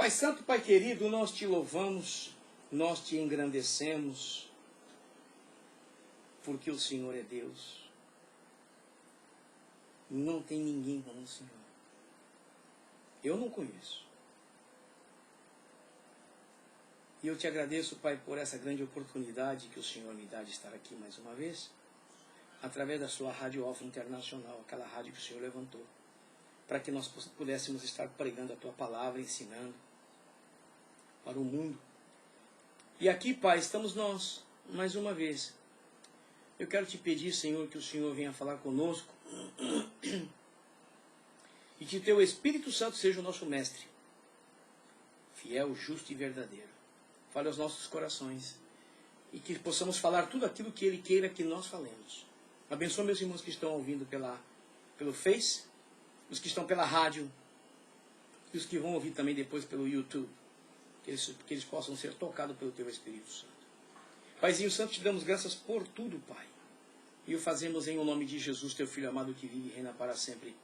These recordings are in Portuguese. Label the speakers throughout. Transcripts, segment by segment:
Speaker 1: Pai Santo, Pai querido, nós te louvamos, nós te engrandecemos, porque o Senhor é Deus. Não tem ninguém como o Senhor. Eu não conheço. E eu te agradeço, Pai, por essa grande oportunidade que o Senhor me dá de estar aqui mais uma vez, através da sua Rádio Alfa Internacional, aquela rádio que o Senhor levantou, para que nós pudéssemos estar pregando a tua palavra, ensinando para o mundo. E aqui, Pai, estamos nós, mais uma vez. Eu quero te pedir, Senhor, que o Senhor venha falar conosco e que teu Espírito Santo seja o nosso mestre, fiel, justo e verdadeiro. Fale aos nossos corações e que possamos falar tudo aquilo que Ele queira que nós falemos. Abençoa meus irmãos que estão ouvindo pelo Face, os que estão pela rádio e os que vão ouvir também depois pelo YouTube, que eles possam ser tocados pelo teu Espírito Santo. Paizinho Santo, te damos graças por tudo, Pai. E o fazemos em o nome de Jesus, teu Filho amado, que vive e reina para sempre.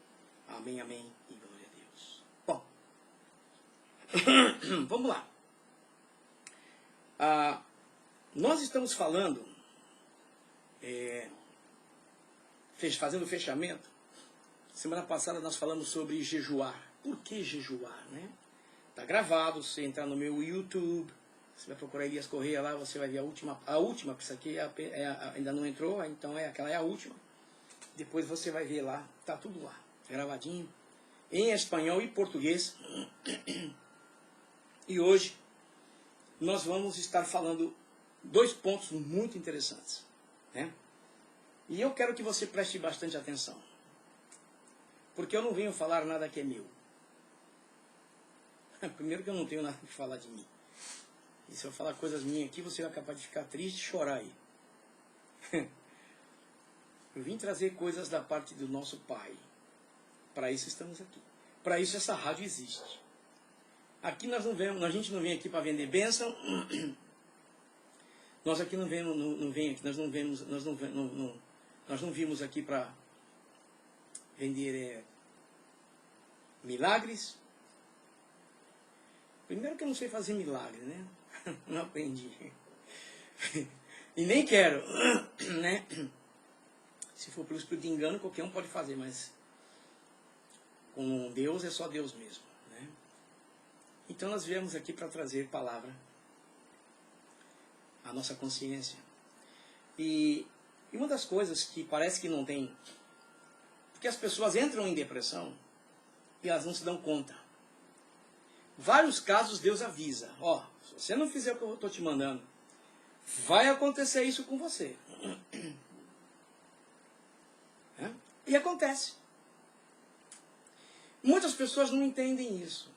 Speaker 1: Amém, amém e glória a Deus. Bom, vamos lá. Nós estamos falando, fazendo o fechamento. Semana passada nós falamos sobre jejuar. Por que jejuar, né? Está gravado, se você entrar no meu YouTube, você vai procurar Elias Correia lá, você vai ver a última, porque isso aqui ainda não entrou, então aquela é a última. Depois você vai ver lá, está tudo lá, gravadinho, em espanhol e português. E hoje nós vamos estar falando 2 pontos muito interessantes, né? E eu quero que você preste bastante atenção, porque eu não venho falar nada que é meu. Primeiro que eu não tenho nada que falar de mim. E se eu falar coisas minhas aqui, você vai capaz de ficar triste e chorar aí. Eu vim trazer coisas da parte do nosso Pai. Para isso estamos aqui. Para isso essa rádio existe. Aqui nós não vemos, a gente não vem aqui para vender bênção. Nós aqui não vimos aqui para vender milagres. Primeiro que eu não sei fazer milagre, né? Não aprendi. E nem quero, né? Se for pelo espírito de engano, qualquer um pode fazer, mas com Deus é só Deus mesmo, né? Então nós viemos aqui para trazer palavra à nossa consciência. E uma das coisas que parece que não tem, porque as pessoas entram em depressão e elas não se dão conta. Vários casos Deus avisa, ó, se você não fizer o que eu estou te mandando, vai acontecer isso com você. E acontece. Muitas pessoas não entendem isso.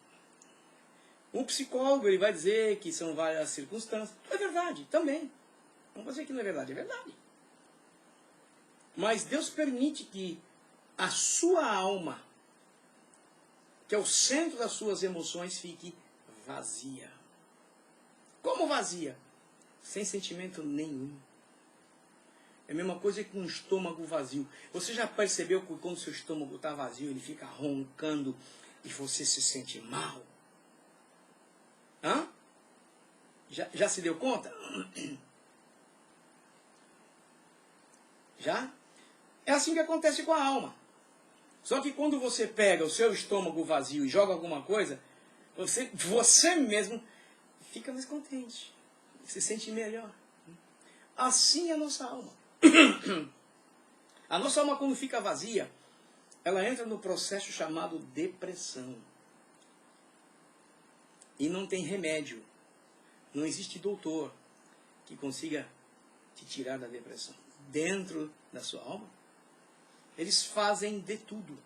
Speaker 1: Um psicólogo ele vai dizer que são várias circunstâncias. É verdade, também. Não vou dizer que não é verdade, é verdade. Mas Deus permite que a sua alma, que é o centro das suas emoções, fique vazia. Como vazia? Sem sentimento nenhum. É a mesma coisa que um estômago vazio. Você já percebeu que quando seu estômago está vazio, ele fica roncando e você se sente mal? Hã? Já se deu conta? Já? É assim que acontece com a alma. Só que quando você pega o seu estômago vazio e joga alguma coisa, você mesmo fica mais contente, se sente melhor. Assim é a nossa alma. A nossa alma, quando fica vazia, ela entra no processo chamado depressão. E não tem remédio. Não existe doutor que consiga te tirar da depressão. Dentro da sua alma, eles fazem de tudo,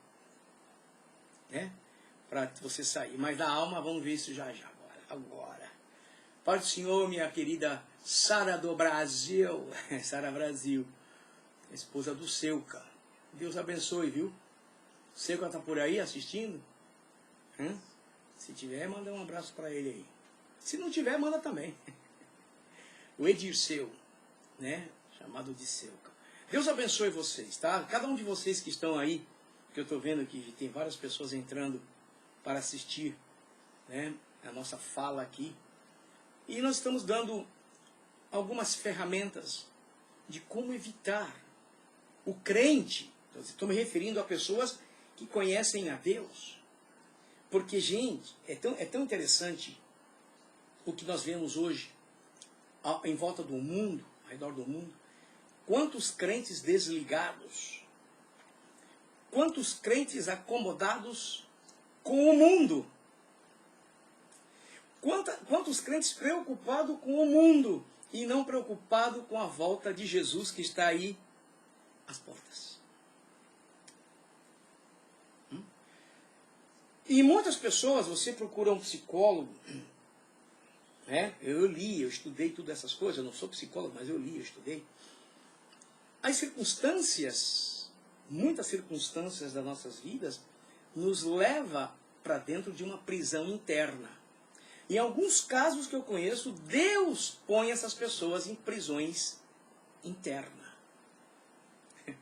Speaker 1: né, para você sair. Mas da alma, vamos ver isso já. Agora. Pai do Senhor, minha querida Sara do Brasil, Sara Brasil, esposa do Seuca. Deus abençoe, viu? Seuca está por aí assistindo? Se tiver, manda um abraço para ele aí. Se não tiver, manda também. O Edirceu, né? Chamado de Seuca. Deus abençoe vocês, tá? Cada um de vocês que estão aí, que eu estou vendo que tem várias pessoas entrando para assistir, né, a nossa fala aqui. E nós estamos dando algumas ferramentas de como evitar. O crente, estou me referindo a pessoas que conhecem a Deus. Porque, gente, é tão interessante o que nós vemos hoje em volta do mundo, ao redor do mundo. Quantos crentes desligados, quantos crentes acomodados com o mundo, quantos crentes preocupados com o mundo e não preocupados com a volta de Jesus que está aí às portas. E muitas pessoas, você procura um psicólogo, né? Eu estudei todas essas coisas, eu não sou psicólogo, mas eu estudei. As circunstâncias, muitas circunstâncias das nossas vidas, nos leva para dentro de uma prisão interna. Em alguns casos que eu conheço, Deus põe essas pessoas em prisões internas. Eu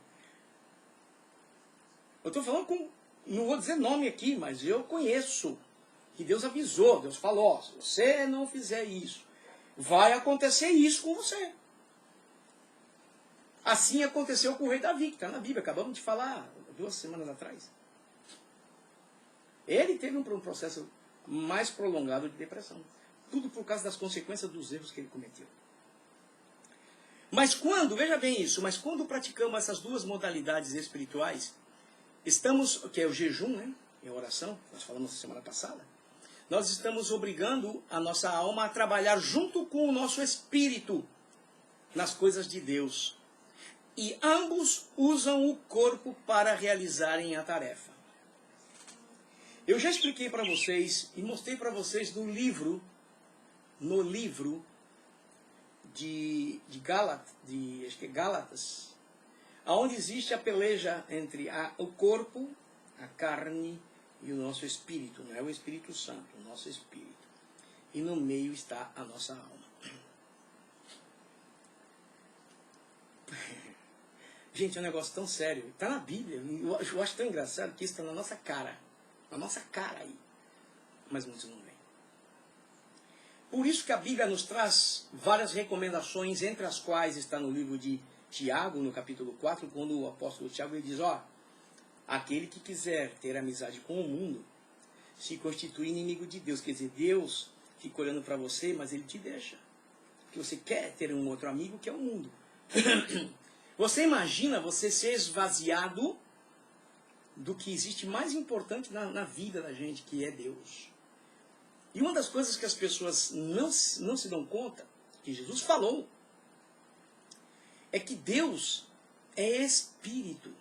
Speaker 1: estou falando não vou dizer nome aqui, mas eu conheço. Que Deus avisou, Deus falou, se você não fizer isso, vai acontecer isso com você. Assim aconteceu com o rei Davi, que está na Bíblia, acabamos de falar 2 semanas atrás. Ele teve um processo mais prolongado de depressão. Tudo por causa das consequências dos erros que ele cometeu. Mas veja bem isso, mas quando praticamos essas duas modalidades espirituais, que é o jejum, né? E a oração, nós falamos na semana passada, nós estamos obrigando a nossa alma a trabalhar junto com o nosso espírito nas coisas de Deus. E ambos usam o corpo para realizarem a tarefa. Eu já expliquei para vocês e mostrei para vocês no livro de Gálatas, onde existe a peleja entre o corpo, a carne e o nosso espírito. Não é o Espírito Santo, o nosso espírito. E no meio está a nossa alma. Gente, é um negócio tão sério. Está na Bíblia. Eu acho tão engraçado que isso está na nossa cara. Na nossa cara aí. Mas muitos não veem. Por isso que a Bíblia nos traz várias recomendações, entre as quais está no livro de Tiago, no capítulo 4, quando o apóstolo Tiago ele diz, aquele que quiser ter amizade com o mundo, se constitui inimigo de Deus. Quer dizer, Deus fica olhando para você, mas ele te deixa. Porque você quer ter um outro amigo que é o mundo. Você imagina você ser esvaziado do que existe mais importante na vida da gente, que é Deus. E uma das coisas que as pessoas não se dão conta, que Jesus falou, é que Deus é espírito.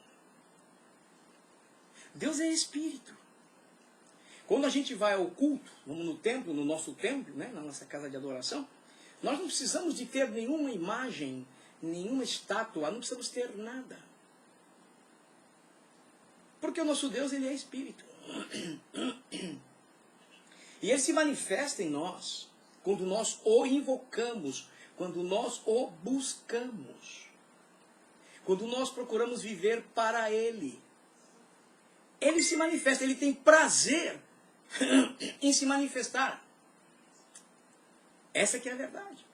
Speaker 1: Deus é espírito. Quando a gente vai ao culto, vamos no templo, no nosso templo, né, na nossa casa de adoração, nós não precisamos de ter nenhuma imagem, nenhuma estátua, não precisamos ter nada. Porque o nosso Deus, ele é espírito. E ele se manifesta em nós quando nós o invocamos, quando nós o buscamos, quando nós procuramos viver para ele. Ele se manifesta, ele tem prazer em se manifestar. Essa que é a verdade.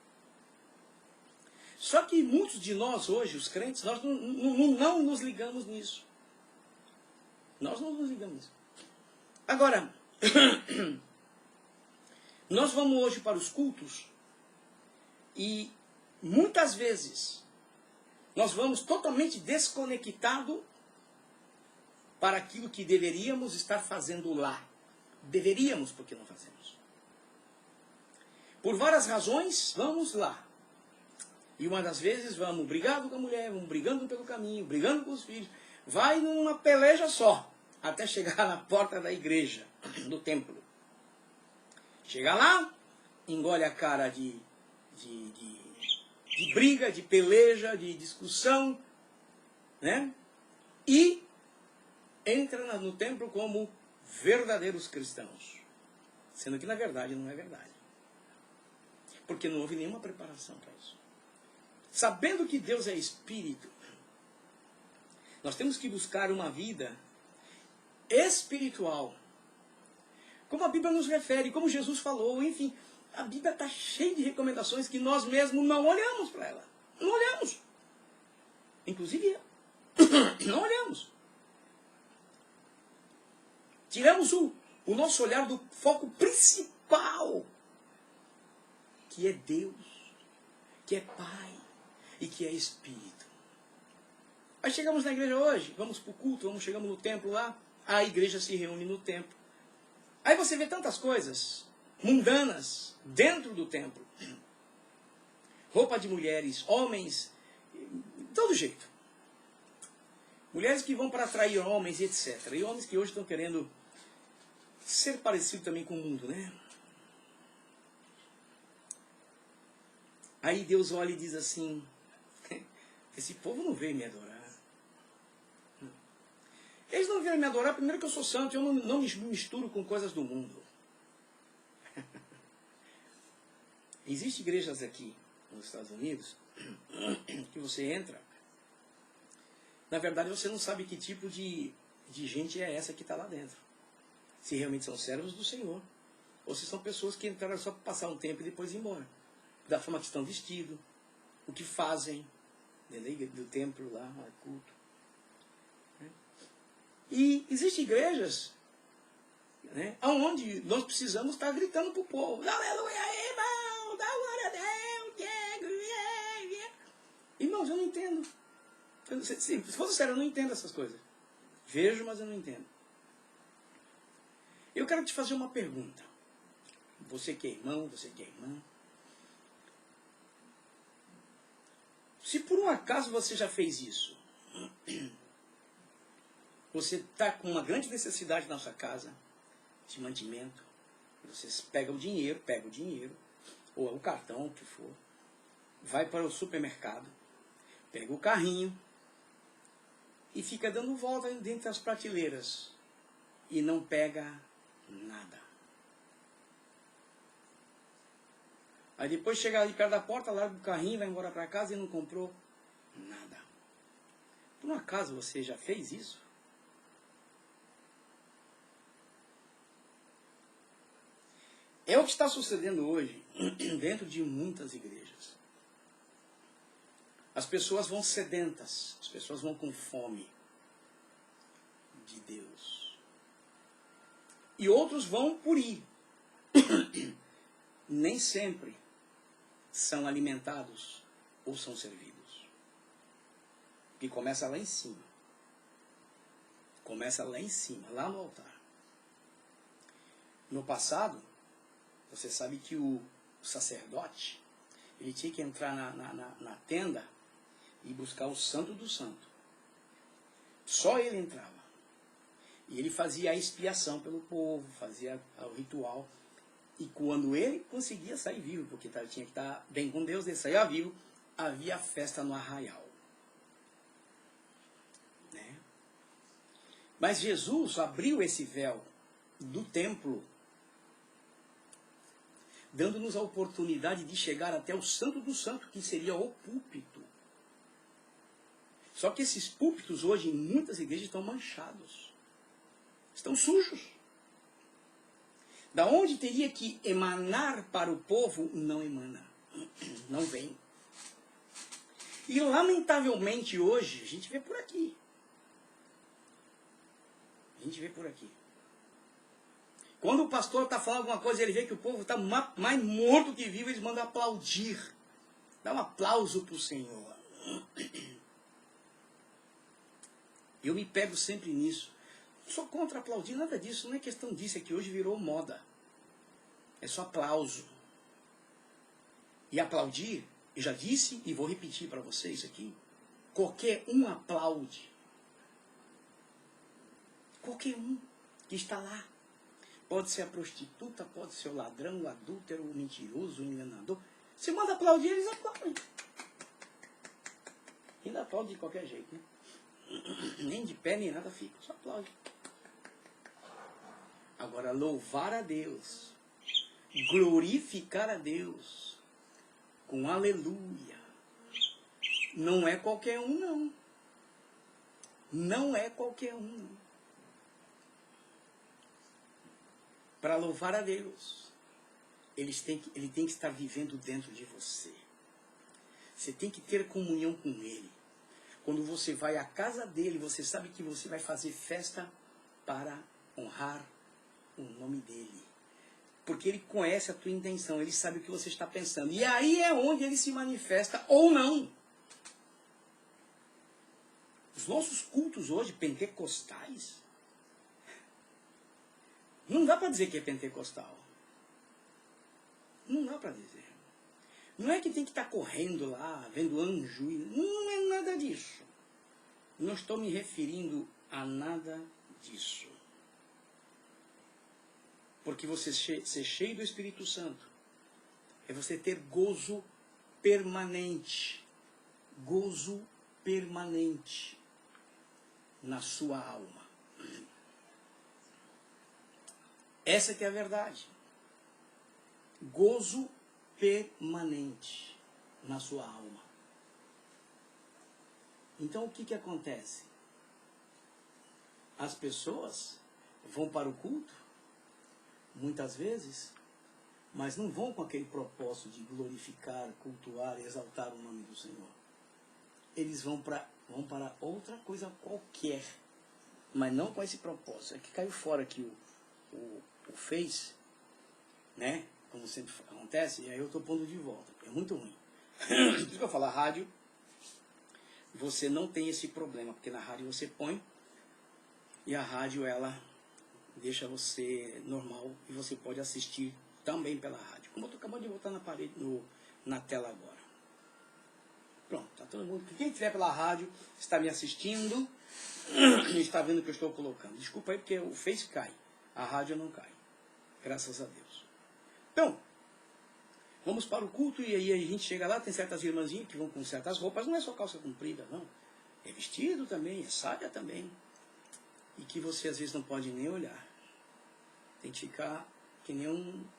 Speaker 1: Só que muitos de nós hoje, os crentes, nós não nos ligamos nisso. Nós não nos ligamos nisso. Agora, nós vamos hoje para os cultos e muitas vezes nós vamos totalmente desconectado para aquilo que deveríamos estar fazendo lá. Deveríamos, porque não fazemos. Por várias razões, vamos lá. E uma das vezes vamos brigando com a mulher, vamos brigando pelo caminho, brigando com os filhos. Vai numa peleja só, até chegar na porta da igreja, do templo. Chega lá, engole a cara de briga, de peleja, de discussão, né? E entra no templo como verdadeiros cristãos. Sendo que na verdade não é verdade. Porque não houve nenhuma preparação para isso. Sabendo que Deus é espírito, nós temos que buscar uma vida espiritual. como a Bíblia nos refere, como Jesus falou, enfim. A Bíblia está cheia de recomendações que nós mesmos não olhamos para ela. Não olhamos. Inclusive eu. Não olhamos. Tiramos o nosso olhar do foco principal, que é Deus, que é Pai e que é Espírito. Aí chegamos na igreja hoje, vamos para o culto, chegamos no templo lá, a igreja se reúne no templo. Aí você vê tantas coisas mundanas dentro do templo. Roupa de mulheres, homens, de todo jeito. Mulheres que vão para atrair homens, etc. E homens que hoje estão querendo ser parecidos também com o mundo, né? Aí Deus olha e diz assim, esse povo não veio me adorar. Eles não vieram me adorar, primeiro que eu sou santo, eu não me misturo com coisas do mundo. Existem igrejas aqui nos Estados Unidos que você entra, na verdade você não sabe que tipo de gente é essa que está lá dentro. Se realmente são servos do Senhor, ou se são pessoas que entraram só para passar um tempo e depois ir embora. Da forma que estão vestidos, o que fazem, dentro do templo lá, no culto. E existem igrejas, né, onde nós precisamos estar gritando para o povo, aleluia, irmão, dá glória a Deus, irmãos, eu não entendo. Se fosse sério, eu não entendo essas coisas. Vejo, mas eu não entendo. Eu quero te fazer uma pergunta. Você que é irmão, você que é irmã. Se por um acaso você já fez isso, você está com uma grande necessidade na sua casa de mantimento, você pega o dinheiro, ou o cartão, o que for, vai para o supermercado, pega o carrinho e fica dando volta dentro das prateleiras e não pega nada. Aí depois chega ali perto da porta, larga o carrinho, vai embora para casa e não comprou nada. Por um acaso você já fez isso? É o que está sucedendo hoje dentro de muitas igrejas. As pessoas vão sedentas, as pessoas vão com fome de Deus. E outros vão por ir. Nem sempre são alimentados ou são servidos. E começa lá em cima. Começa lá em cima, lá no altar. No passado, você sabe que o sacerdote, ele tinha que entrar na tenda e buscar o santo do santo. Só ele entrava. E ele fazia a expiação pelo povo, fazia o ritual. E quando ele conseguia sair vivo, porque tinha que estar bem com Deus, ele saía vivo, havia festa no arraial. Né? Mas Jesus abriu esse véu do templo, dando-nos a oportunidade de chegar até o Santo do Santo, que seria o púlpito. Só que esses púlpitos hoje, em muitas igrejas, estão manchados. Estão sujos. Da onde teria que emanar para o povo, não emana. Não vem. E, lamentavelmente, hoje, a gente vê por aqui. A gente vê por aqui. Quando o pastor está falando alguma coisa, ele vê que o povo está mais morto que vivo, eles mandam aplaudir. Dá um aplauso para o Senhor. Eu me pego sempre nisso. Não sou contra aplaudir, nada disso. Não é questão disso, é que hoje virou moda. É só aplauso. E aplaudir, eu já disse e vou repetir para vocês aqui. Qualquer um aplaude. Qualquer um que está lá. Pode ser a prostituta, pode ser o ladrão, o adúltero, o mentiroso, o enganador. Se manda aplaudir, eles aplaudem. Ainda aplaude de qualquer jeito, né? Nem de pé, nem nada fica, só aplaude. Agora, louvar a Deus, glorificar a Deus, com aleluia, não é qualquer um, não. Não é qualquer um, não. para louvar a Deus, ele tem que estar vivendo dentro de você. Você tem que ter comunhão com Ele. Quando você vai à casa dele, você sabe que você vai fazer festa para honrar o nome dele. Porque ele conhece a tua intenção, ele sabe o que você está pensando. E aí é onde ele se manifesta ou não. Os nossos cultos hoje, pentecostais, não dá para dizer que é pentecostal. Não dá para dizer. Não é que tem que estar correndo lá, vendo anjo. Não é nada disso. Não estou me referindo a nada disso. Porque você ser cheio do Espírito Santo é você ter gozo permanente. Gozo permanente na sua alma. Essa que é a verdade. Gozo permanente na sua alma. Então o que acontece? As pessoas vão para o culto, muitas vezes, mas não vão com aquele propósito de glorificar, cultuar e exaltar o nome do Senhor. Eles vão para outra coisa qualquer, mas não com esse propósito. É que caiu fora aqui o Face, né? Como sempre acontece, e aí eu estou pondo de volta. É muito ruim. Por isso que eu falo, a rádio, você não tem esse problema, porque na rádio você põe, e a rádio, ela deixa você normal, e você pode assistir também pela rádio. Como eu estou acabando de botar na parede, na tela agora. Pronto, tá todo mundo. Quem estiver pela rádio, está me assistindo, e está vendo o que eu estou colocando. Desculpa aí, porque o Face cai, a rádio não cai. Graças a Deus. Então, vamos para o culto e aí a gente chega lá, tem certas irmãzinhas que vão com certas roupas, não é só calça comprida, não. É vestido também, é saia também. E que você às vezes não pode nem olhar. Tem que ficar que nem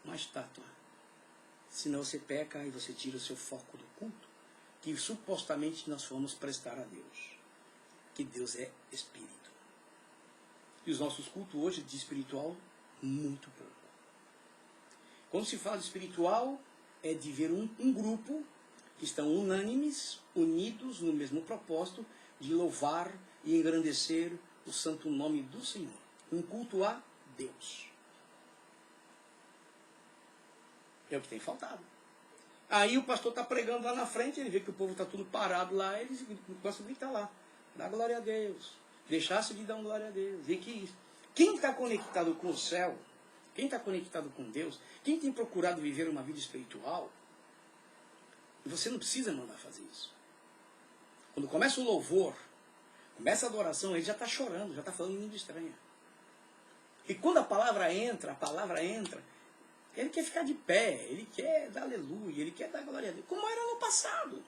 Speaker 1: uma estátua. Senão você peca e você tira o seu foco do culto, que supostamente nós fomos prestar a Deus. Que Deus é Espírito. E os nossos cultos hoje de espiritual, muito pouco. Quando se fala de espiritual, é de ver um grupo que estão unânimes, unidos no mesmo propósito de louvar e engrandecer o santo nome do Senhor. Um culto a Deus. É o que tem faltado. Aí o pastor está pregando lá na frente, ele vê que o povo está tudo parado lá, ele gosta de gritar lá. Dá glória a Deus. Deixasse de dar uma glória a Deus. E que quem está conectado com o céu, quem está conectado com Deus, quem tem procurado viver uma vida espiritual, você não precisa mandar fazer isso. Quando começa o louvor, começa a adoração, ele já está chorando, já está falando em língua estranha. E quando a palavra entra, ele quer ficar de pé, ele quer dar aleluia, ele quer dar glória a Deus, como era no passado.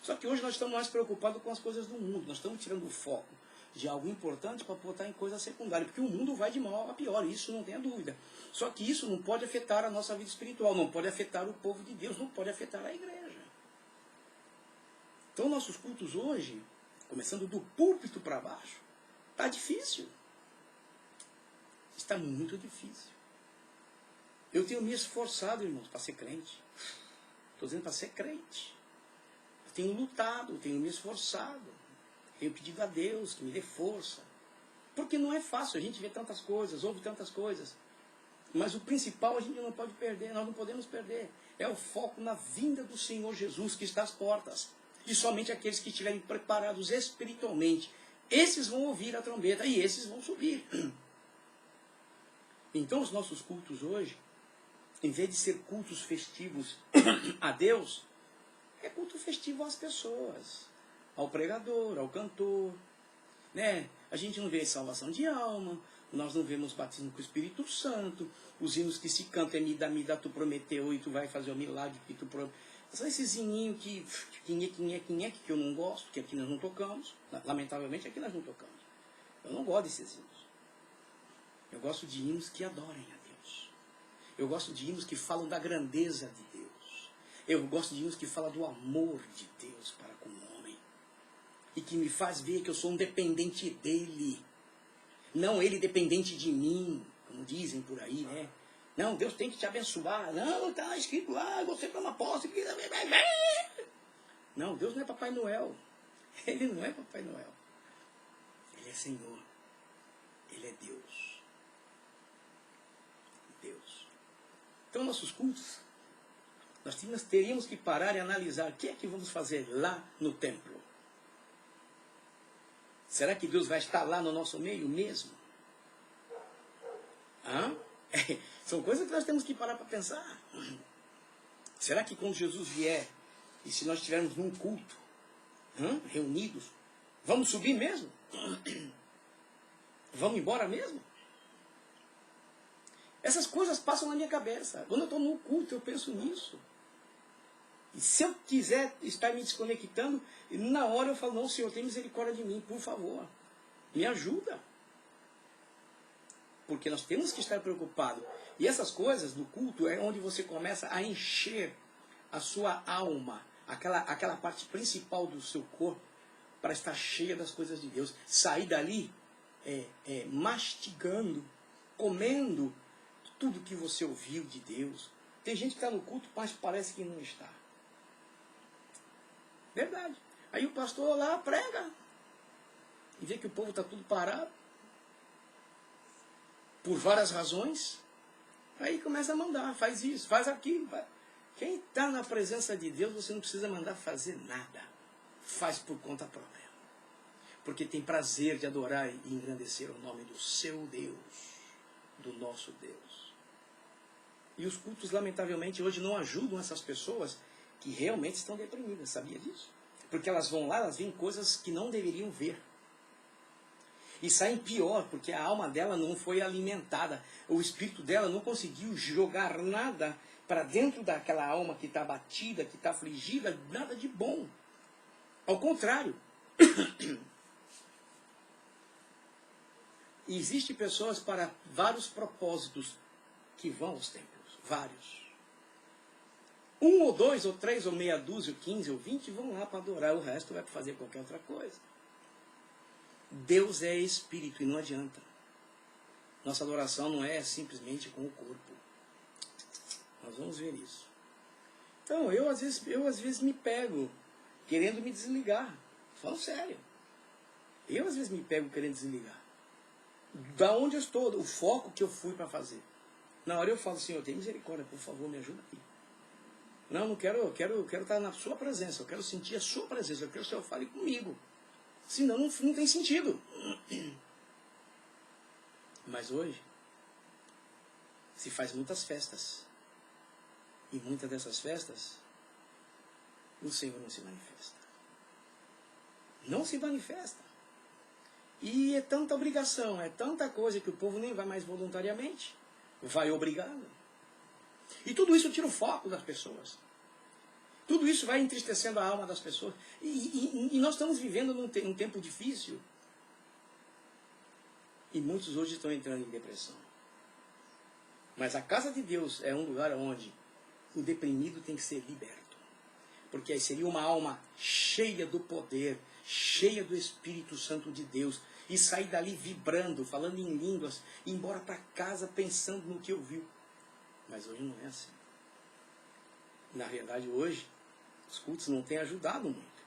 Speaker 1: Só que hoje nós estamos mais preocupados com as coisas do mundo, nós estamos tirando o foco de algo importante para botar em coisa secundária, porque o mundo vai de mal a pior, isso não tenha dúvida. Só que isso não pode afetar a nossa vida espiritual, não pode afetar o povo de Deus, não pode afetar a igreja. Então nossos cultos hoje, começando do púlpito para baixo, está difícil. Está muito difícil. Eu tenho me esforçado, irmãos, para ser crente. Estou dizendo para ser crente. Eu tenho lutado, eu tenho me esforçado. Tenho pedido a Deus que me dê força. Porque não é fácil, a gente vê tantas coisas, ouve tantas coisas. Mas o principal a gente não pode perder, nós não podemos perder. É o foco na vinda do Senhor Jesus que está às portas. E somente aqueles que estiverem preparados espiritualmente, esses vão ouvir a trombeta e esses vão subir. Então os nossos cultos hoje, em vez de ser cultos festivos a Deus, é culto festivo às pessoas. Ao pregador, ao cantor, né? A gente não vê salvação de alma, nós não vemos batismo com o Espírito Santo, os hinos que se cantam é me dá, tu prometeu e tu vai fazer o milagre que tu prometeu. São esses hininhos que eu não gosto, que aqui nós não tocamos, lamentavelmente aqui nós não tocamos. Eu não gosto desses hinos. Eu gosto de hinos que adorem a Deus. Eu gosto de hinos que falam da grandeza de Deus. Eu gosto de hinos que falam do amor de Deus para com o homem. E que me faz ver que eu sou um dependente dele. Não ele dependente de mim, como dizem por aí, né? Não, Deus tem que te abençoar. Não, está escrito lá, você toma posse. Não, Deus não é Papai Noel. Ele não é Papai Noel. Ele é Senhor. Ele é Deus. Deus. Então, nossos cultos, nós teríamos que parar e analisar o que é que vamos fazer lá no templo. Será que Deus vai estar lá no nosso meio mesmo? Hã? São coisas que nós temos que parar para pensar. Será que quando Jesus vier, e se nós estivermos num culto, reunidos, vamos subir mesmo? Vamos embora mesmo? Essas coisas passam na minha cabeça. Quando eu estou no culto, eu penso nisso. E se eu quiser estar me desconectando, na hora eu falo, não, Senhor, tem misericórdia de mim, por favor. Me ajuda. Porque nós temos que estar preocupados. E essas coisas do culto é onde você começa a encher a sua alma, aquela parte principal do seu corpo, para estar cheia das coisas de Deus. Sair dali mastigando, comendo tudo que você ouviu de Deus. Tem gente que está no culto, mas parece que não está. Verdade. Aí o pastor lá prega e vê que o povo está tudo parado por várias razões. Aí começa a mandar, faz isso, faz aquilo. Quem está na presença de Deus, você não precisa mandar fazer nada. Faz por conta própria. Porque tem prazer de adorar e engrandecer o nome do seu Deus, do nosso Deus. E os cultos, lamentavelmente, hoje não ajudam essas pessoas que realmente estão deprimidas, sabia disso? Porque elas vão lá, elas veem coisas que não deveriam ver. E saem pior, porque a alma dela não foi alimentada. O espírito dela não conseguiu jogar nada para dentro daquela alma que está abatida, que está afligida, nada de bom. Ao contrário. Existem pessoas para vários propósitos que vão aos templos. Vários. 1 ou 2 ou 3 ou meia dúzia, ou 15 ou 20 vão lá para adorar. O resto vai fazer qualquer outra coisa. Deus é espírito e não adianta. Nossa adoração não é simplesmente com o corpo. Nós vamos ver isso. Então, eu às vezes me pego querendo me desligar. Falo sério. Eu às vezes me pego querendo desligar. Da onde eu estou, o foco que eu fui para fazer. Na hora eu falo, Senhor, tem misericórdia, por favor, me ajuda aqui. Não quero, eu quero estar na sua presença, eu quero sentir a sua presença, eu quero que o Senhor fale comigo. Senão não tem sentido. Mas hoje se faz muitas festas. E muitas dessas festas o Senhor não se manifesta. Não se manifesta. E é tanta obrigação, é tanta coisa que o povo nem vai mais voluntariamente. Vai obrigado. E tudo isso tira o foco das pessoas. Tudo isso vai entristecendo a alma das pessoas. E nós estamos vivendo num tempo difícil. E muitos hoje estão entrando em depressão. Mas a casa de Deus é um lugar onde o deprimido tem que ser liberto. Porque aí seria uma alma cheia do poder, cheia do Espírito Santo de Deus. E sair dali vibrando, falando em línguas, e ir embora para casa pensando no que ouviu. Mas hoje não é assim. Na realidade, hoje, os cultos não têm ajudado muito.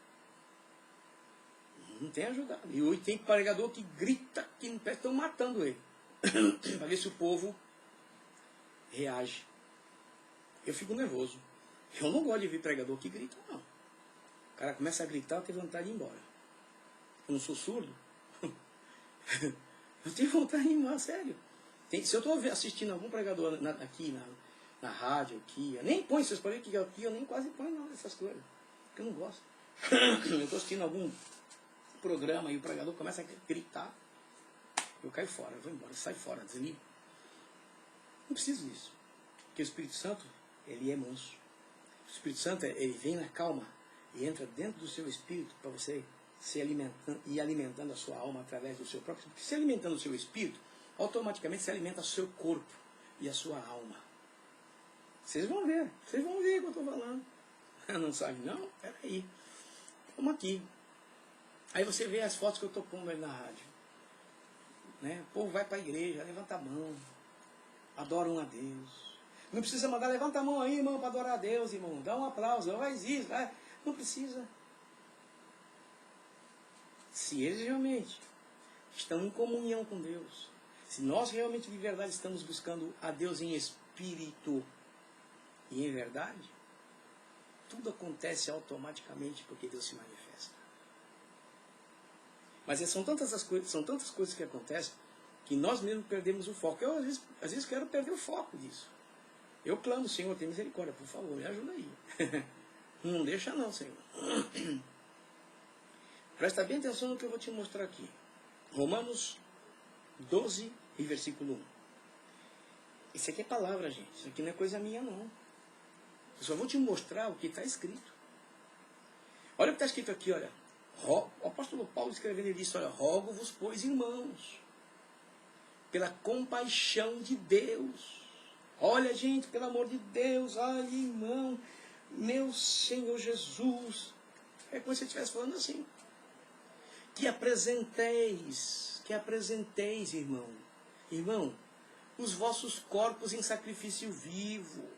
Speaker 1: Não tem ajudado. E hoje tem pregador que grita que no pé estão matando ele. Para ver se o povo reage. Eu fico nervoso. Eu não gosto de ver pregador que grita, não. O cara começa a gritar, eu tenho vontade de ir embora. Eu não sou surdo. Eu tenho vontade de ir embora, sério. Se eu estou assistindo algum pregador aqui na rádio, aqui, eu nem ponho essas coisas aqui, eu nem quase ponho não, essas coisas. Porque eu não gosto. Eu estou assistindo algum programa e o pregador começa a gritar. Eu caio fora, eu vou embora, saio fora, desligo. Não preciso disso. Porque o Espírito Santo, ele é manso. O Espírito Santo, ele vem na calma e entra dentro do seu espírito para você se alimentando a sua alma através do seu próprio. Porque se alimentando o seu espírito, automaticamente se alimenta o seu corpo e a sua alma. Vocês vão ver o que eu estou falando. Não sabe não? Peraí. Vamos aqui. Aí você vê as fotos que eu estou pondo aí na rádio. né? O povo vai para a igreja, levanta a mão, adoram a Deus. Não precisa mandar, levanta a mão aí, irmão, para adorar a Deus, irmão. Dá um aplauso, faz isso. Não precisa. Se eles realmente estão em comunhão com Deus, se nós realmente de verdade estamos buscando a Deus em espírito e em verdade, tudo acontece automaticamente porque Deus se manifesta. Mas são tantas coisas que acontecem que nós mesmos perdemos o foco. Eu às vezes quero perder o foco disso. Eu clamo, Senhor, tem misericórdia, por favor, me ajuda aí. Não deixa não, Senhor. Presta bem atenção no que eu vou te mostrar aqui. Romanos 12 e versículo 1. Isso aqui é palavra, gente. Isso aqui não é coisa minha, não. Eu só vou te mostrar o que está escrito. Olha o que está escrito aqui, olha. O apóstolo Paulo escrevendo, ele disse, olha, rogo-vos, pois, irmãos, pela compaixão de Deus. Olha, gente, pelo amor de Deus, olha, irmão, meu Senhor Jesus. É como se você estivesse falando assim. Que apresenteis, irmão, os vossos corpos em sacrifício vivo.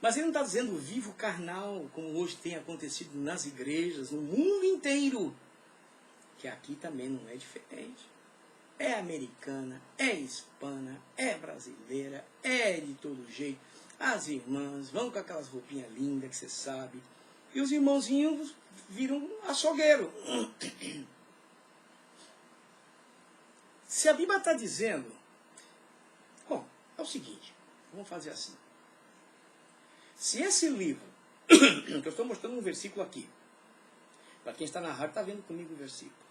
Speaker 1: Mas ele não está dizendo vivo carnal, como hoje tem acontecido nas igrejas, no mundo inteiro. Que aqui também não é diferente. É americana, é hispana, é brasileira, é de todo jeito. As irmãs vão com aquelas roupinhas lindas que você sabe. E os irmãozinhos viram açougueiro. Se a Bíblia está dizendo... Bom, é o seguinte, vamos fazer assim. Se esse livro, que eu estou mostrando um versículo aqui, para quem está na rádio está vendo comigo o versículo.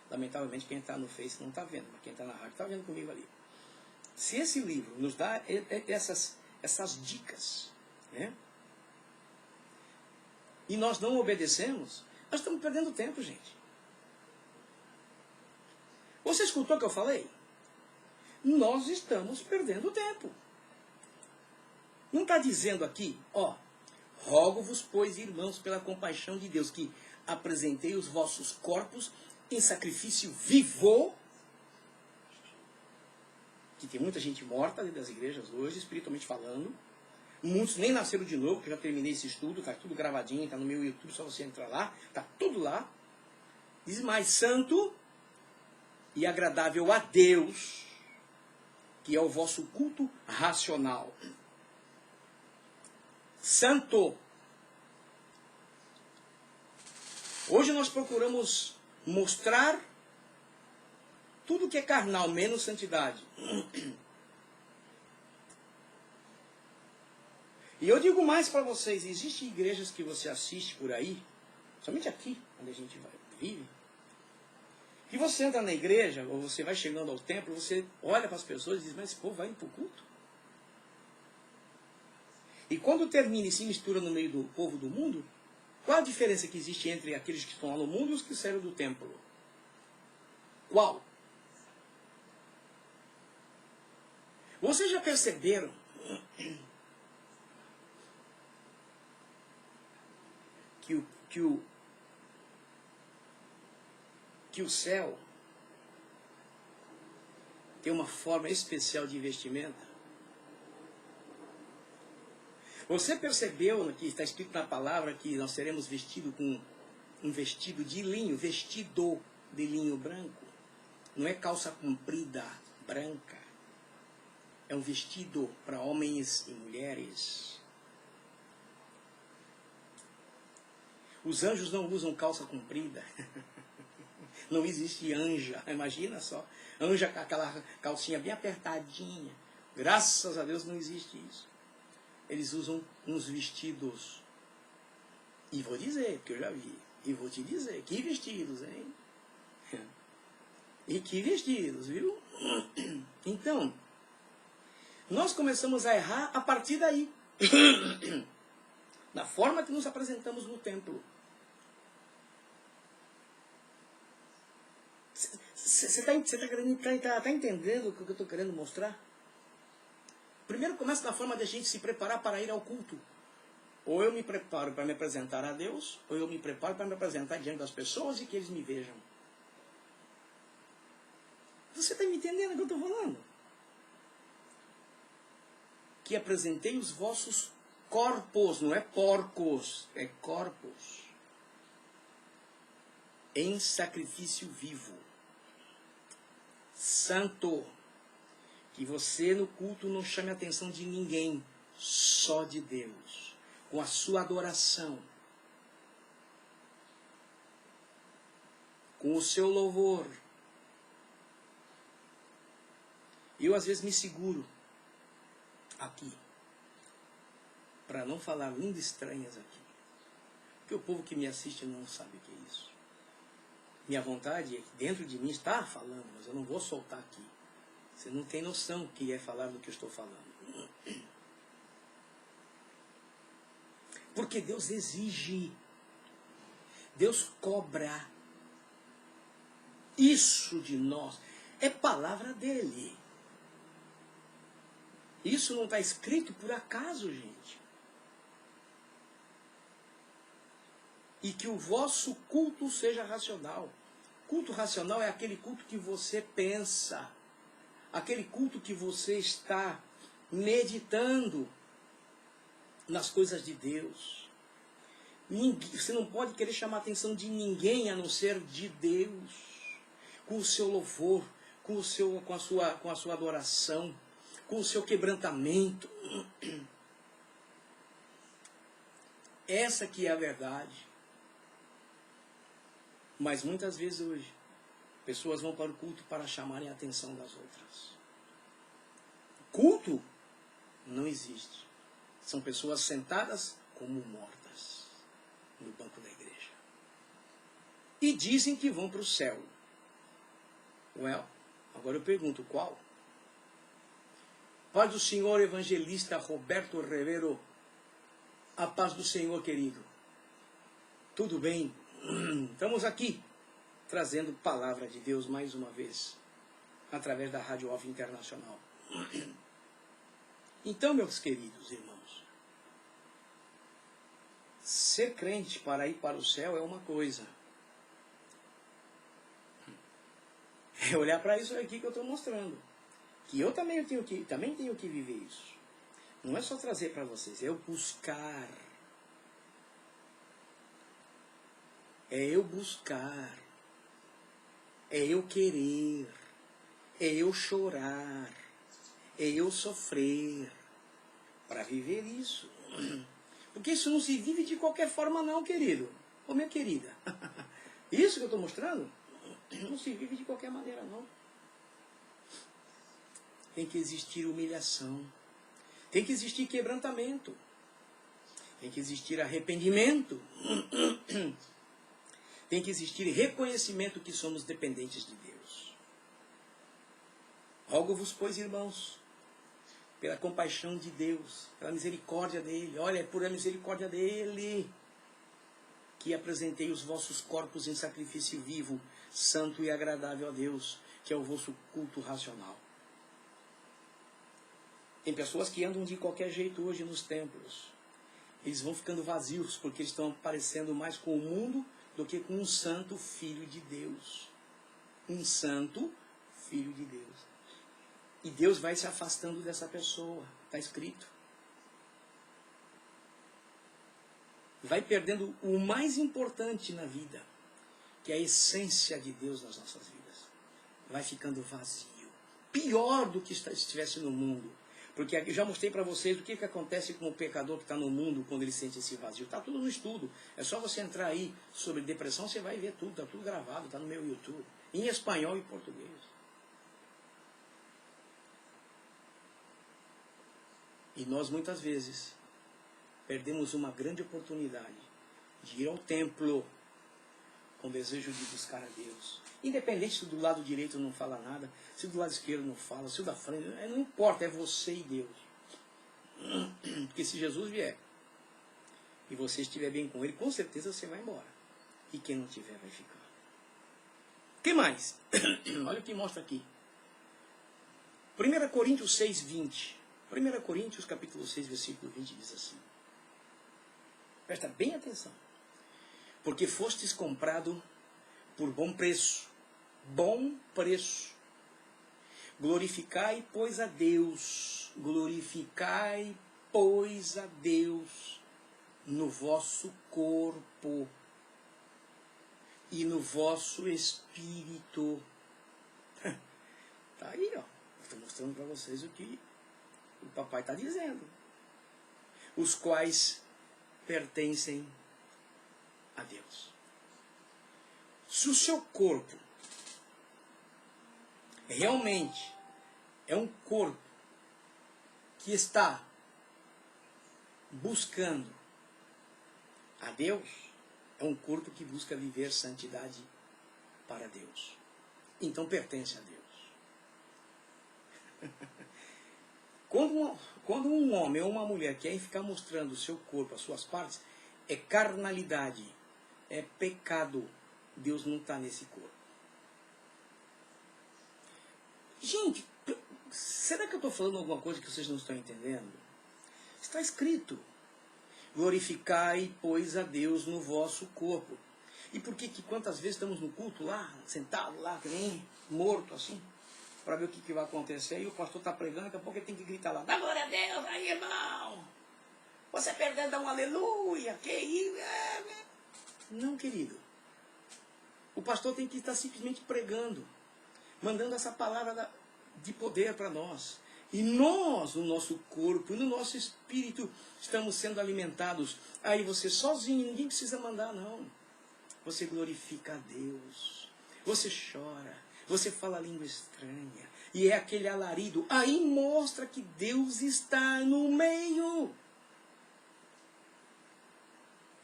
Speaker 1: Lamentavelmente quem está no Face não está vendo, mas quem está na rádio está vendo comigo ali. Se esse livro nos dá essas dicas, né? E nós não obedecemos, nós estamos perdendo tempo, gente. Você escutou o que eu falei? Nós estamos perdendo tempo. Não está dizendo aqui, ó, rogo-vos, pois, irmãos, pela compaixão de Deus, que apresentei os vossos corpos em sacrifício vivo, que tem muita gente morta dentro das igrejas hoje, espiritualmente falando. Muitos nem nasceram de novo, porque eu já terminei esse estudo, está tudo gravadinho, está no meu YouTube, só você entrar lá, está tudo lá. Diz mais, santo e agradável a Deus, que é o vosso culto racional. Santo. Hoje nós procuramos mostrar tudo que é carnal, menos santidade. E eu digo mais para vocês, existem igrejas que você assiste por aí, somente aqui, onde a gente vive, que você entra na igreja, ou você vai chegando ao templo, você olha para as pessoas e diz, mas esse povo vai indo para o culto? E quando termina e se mistura no meio do povo do mundo, qual a diferença que existe entre aqueles que estão lá no mundo e os que saíram do templo? Qual? Vocês já perceberam que o céu tem uma forma especial de vestimenta? Você percebeu que está escrito na palavra que nós seremos vestidos com um vestido de linho, vestido de linho branco? Não é calça comprida branca. É um vestido para homens e mulheres. Os anjos não usam calça comprida. Não existe anja. Imagina só. Anja com aquela calcinha bem apertadinha. Graças a Deus não existe isso. Eles usam uns vestidos. E vou dizer, porque eu já vi. E vou te dizer, que vestidos, hein? E que vestidos, viu? Então, nós começamos a errar a partir daí. Na forma que nos apresentamos no templo. Você está entendendo o que eu estou querendo mostrar? Primeiro começa da forma de a gente se preparar para ir ao culto. Ou eu me preparo para me apresentar a Deus, ou eu me preparo para me apresentar diante das pessoas e que eles me vejam.
Speaker 2: Você está me entendendo o que eu estou falando? Que apresentei os vossos corpos, não é porcos, é corpos, em sacrifício vivo, santo. Que você no culto não chame a atenção de ninguém, só de Deus, com a sua adoração, com o seu louvor. Eu às vezes me seguro aqui, para não falar línguas estranhas aqui, porque o povo que me assiste não sabe o que é isso. Minha vontade é que dentro de mim está falando, mas eu não vou soltar aqui. Você não tem noção do que é falar do que eu estou falando. Porque Deus exige, Deus cobra isso de nós. É palavra dele. Isso não está escrito por acaso, gente. E que o vosso culto seja racional. Culto racional é aquele culto que você pensa. Aquele culto que você está meditando nas coisas de Deus. Você não pode querer chamar a atenção de ninguém a não ser de Deus. Com o seu louvor, com a sua adoração, com o seu quebrantamento. Essa que é a verdade. Mas muitas vezes hoje, pessoas vão para o culto para chamarem a atenção das outras. Culto não existe. São pessoas sentadas como mortas no banco da igreja. E dizem que vão para o céu. Agora eu pergunto, qual? Paz do Senhor, evangelista Roberto Rivero. A paz do Senhor, querido. Tudo bem? Estamos aqui, trazendo palavra de Deus mais uma vez, através da Rádio Off Internacional. Então, meus queridos irmãos, ser crente para ir para o céu é uma coisa. É olhar para isso aqui que eu estou mostrando. Que eu também tenho que viver isso. Não é só trazer para vocês, é eu buscar. É eu buscar. É eu querer. É eu chorar. É eu sofrer para viver isso. Porque isso não se vive de qualquer forma não, querido. Ô minha querida. Isso que eu estou mostrando não se vive de qualquer maneira não. Tem que existir humilhação. Tem que existir quebrantamento. Tem que existir arrependimento. Tem que existir reconhecimento que somos dependentes de Deus. Rogo-vos, pois, irmãos, pela compaixão de Deus, pela misericórdia dEle, olha, é por a misericórdia dEle, que apresentei os vossos corpos em sacrifício vivo, santo e agradável a Deus, que é o vosso culto racional. Tem pessoas que andam de qualquer jeito hoje nos templos. Eles vão ficando vazios, porque eles estão parecendo mais com o mundo do que com um santo filho de Deus. Um santo filho de Deus. E Deus vai se afastando dessa pessoa. Está escrito. Vai perdendo o mais importante na vida, que é a essência de Deus nas nossas vidas. Vai ficando vazio. Pior do que se estivesse no mundo. Porque eu já mostrei para vocês o que acontece com o pecador que está no mundo quando ele sente esse vazio. Está tudo no estudo. É só você entrar aí sobre depressão, você vai ver tudo. Está tudo gravado, está no meu YouTube. Em espanhol e português. E nós muitas vezes perdemos uma grande oportunidade de ir ao templo com desejo de buscar a Deus. Independente se do lado direito não fala nada, se do lado esquerdo não fala, se o da frente, não importa, é você e Deus. Porque se Jesus vier e você estiver bem com Ele, com certeza você vai embora. E quem não tiver vai ficar. O que mais? Olha o que mostra aqui. 1 Coríntios 6, 20. 1 Coríntios capítulo 6, versículo 20 diz assim. Presta bem atenção. Porque fostes comprado por bom preço. Bom preço. Glorificai, pois, a Deus. Glorificai, pois, a Deus no vosso corpo e no vosso espírito. Tá aí, ó. Estou mostrando para vocês o que o papai está dizendo. Os quais pertencem a Deus. Se o seu corpo realmente é um corpo que está buscando a Deus, é um corpo que busca viver santidade para Deus. Então pertence a Deus. Quando um homem ou uma mulher quer ficar mostrando o seu corpo, as suas partes, é carnalidade, é pecado. Deus não está nesse corpo. Gente, será que eu estou falando alguma coisa que vocês não estão entendendo? Está escrito: glorificai, pois, a Deus no vosso corpo. E por que quantas vezes estamos no culto lá, sentado lá, que nem morto assim, para ver o que vai acontecer, e o pastor está pregando, daqui a pouco ele tem que gritar lá: dá glória a Deus aí, irmão! Você perdendo, dá um aleluia! Que isso? Não, querido. O pastor tem que estar simplesmente pregando, mandando essa palavra de poder para nós. E nós, no nosso corpo, no nosso espírito, estamos sendo alimentados. Aí você sozinho, ninguém precisa mandar, não. Você glorifica a Deus. Você chora. Você fala língua estranha. E é aquele alarido. Aí mostra que Deus está no meio.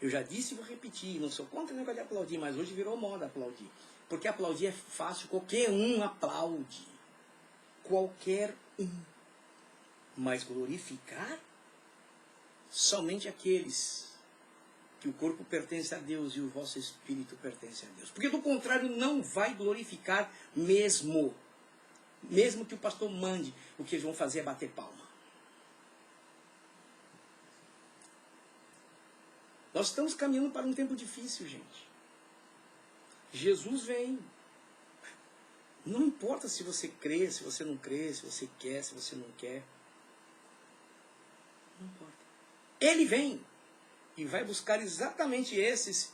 Speaker 2: Eu já disse e vou repetir. Não sou contra o negócio de aplaudir, mas hoje virou moda aplaudir. Porque aplaudir é fácil. Qualquer um aplaude. Qualquer um. Mas glorificar? Somente aqueles que o corpo pertence a Deus e o vosso espírito pertence a Deus. Porque do contrário não vai glorificar mesmo. Mesmo que o pastor mande, o que eles vão fazer é bater palma. Nós estamos caminhando para um tempo difícil, gente. Jesus vem. Não importa se você crê, se você não crê, se você quer, se você não quer. Não importa. Ele vem e vai buscar exatamente esses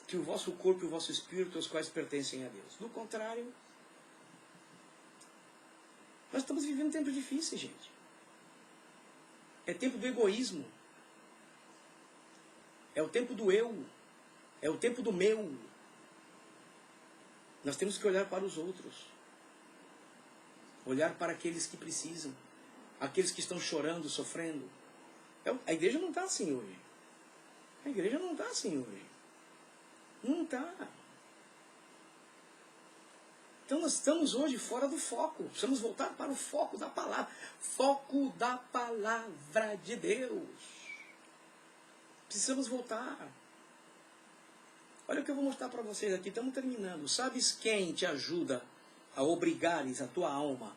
Speaker 2: que o vosso corpo e o vosso espírito, aos quais pertencem a Deus. Do contrário, nós estamos vivendo um tempo difícil, gente. É tempo do egoísmo. É o tempo do eu. É o tempo do meu. Nós temos que olhar para os outros. Olhar para aqueles que precisam. Aqueles que estão chorando, sofrendo. A igreja não está assim hoje. A igreja não está assim hoje. Não está. Então nós estamos hoje fora do foco. Precisamos voltar para o foco da palavra. Foco da palavra de Deus. Precisamos voltar. Olha o que eu vou mostrar para vocês aqui. Estamos terminando. Sabes quem te ajuda a obrigares a tua alma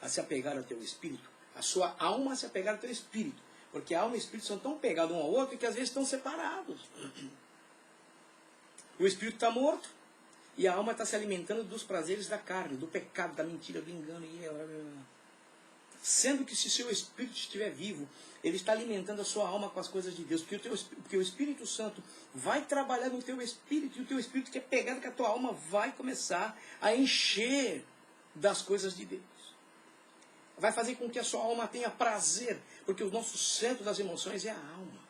Speaker 2: a se apegar ao teu espírito? A sua alma a se apegar ao teu espírito. Porque a alma e o espírito são tão pegados um ao outro que às vezes estão separados. O espírito está morto e a alma está se alimentando dos prazeres da carne, do pecado, da mentira, do engano. Sendo que se seu espírito estiver vivo, ele está alimentando a sua alma com as coisas de Deus. Porque o Espírito Santo vai trabalhar no teu espírito, e o teu espírito que é pegado com a tua alma vai começar a encher das coisas de Deus. Vai fazer com que a sua alma tenha prazer, porque o nosso centro das emoções é a alma.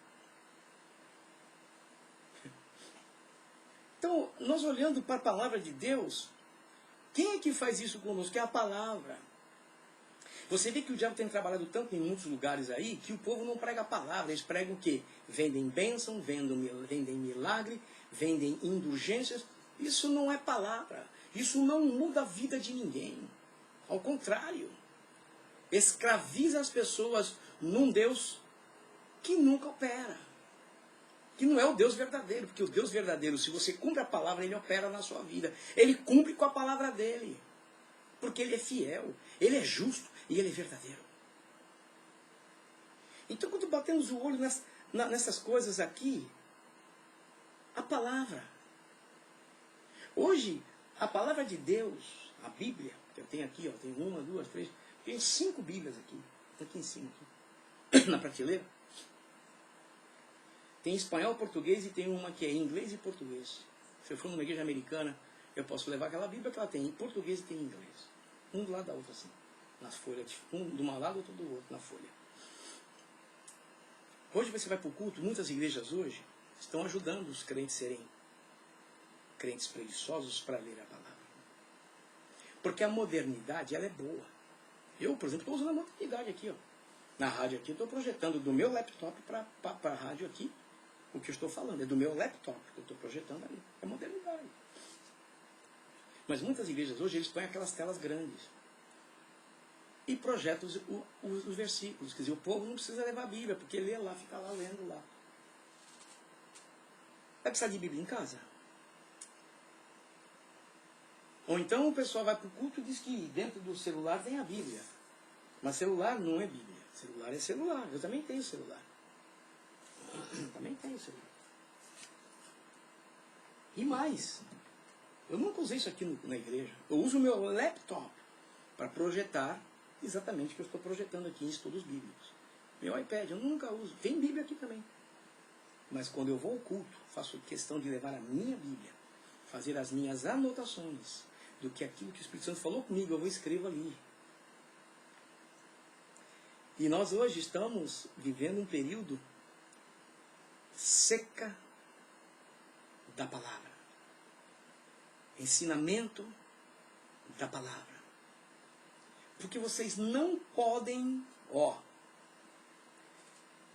Speaker 2: Então, nós olhando para a palavra de Deus, quem é que faz isso conosco? É a palavra. Você vê que o diabo tem trabalhado tanto em muitos lugares aí, que o povo não prega a palavra. Eles pregam o quê? Vendem bênção, vendem milagre, vendem indulgências. Isso não é palavra. Isso não muda a vida de ninguém. Ao contrário. Escraviza as pessoas num Deus que nunca opera. Que não é o Deus verdadeiro. Porque o Deus verdadeiro, se você cumpre a palavra, ele opera na sua vida. Ele cumpre com a palavra dele. Porque ele é fiel, ele é justo e ele é verdadeiro. Então, quando batemos o olho nessas coisas aqui, a palavra. Hoje, a palavra de Deus, a Bíblia,
Speaker 1: Eu tenho aqui, ó, tenho 1, 2, 3, tenho 5 Bíblias aqui em cima, aqui, na prateleira. Tem espanhol, português e tem uma que é inglês e português. Se eu for numa igreja americana, eu posso levar aquela Bíblia que ela tem em português e tem em inglês. Um do lado da outra, assim, nas folhas, um de um lado, outro do outro, na folha. Hoje você vai para o culto, muitas igrejas hoje estão ajudando os crentes a serem crentes preguiçosos para ler a palavra. Porque a modernidade, ela é boa. Eu, por exemplo, estou usando a modernidade aqui, ó. Na rádio aqui, eu estou projetando do meu laptop para a rádio aqui. O que eu estou falando é do meu laptop que eu estou projetando ali. É modernidade. Mas muitas igrejas hoje, eles põem aquelas telas grandes. E projetam os versículos. Quer dizer, o povo não precisa levar a Bíblia, porque lê lá, fica lá lendo lá. Vai precisar de Bíblia em casa? Ou então o pessoal vai para o culto e diz que dentro do celular tem a Bíblia. Mas celular não é Bíblia. Celular é celular. Eu também tenho celular. Também tenho celular. E mais, eu nunca usei isso aqui na igreja. Eu uso o meu laptop para projetar exatamente o que eu estou projetando aqui em estudos bíblicos. Meu iPad, eu nunca uso. Tem Bíblia aqui também. Mas quando eu vou ao culto, faço questão de levar a minha Bíblia, fazer as minhas anotações do que aquilo que o Espírito Santo falou comigo, eu vou escrever ali. E nós hoje estamos vivendo um período seca da palavra. Ensinamento da palavra. Porque vocês não podem,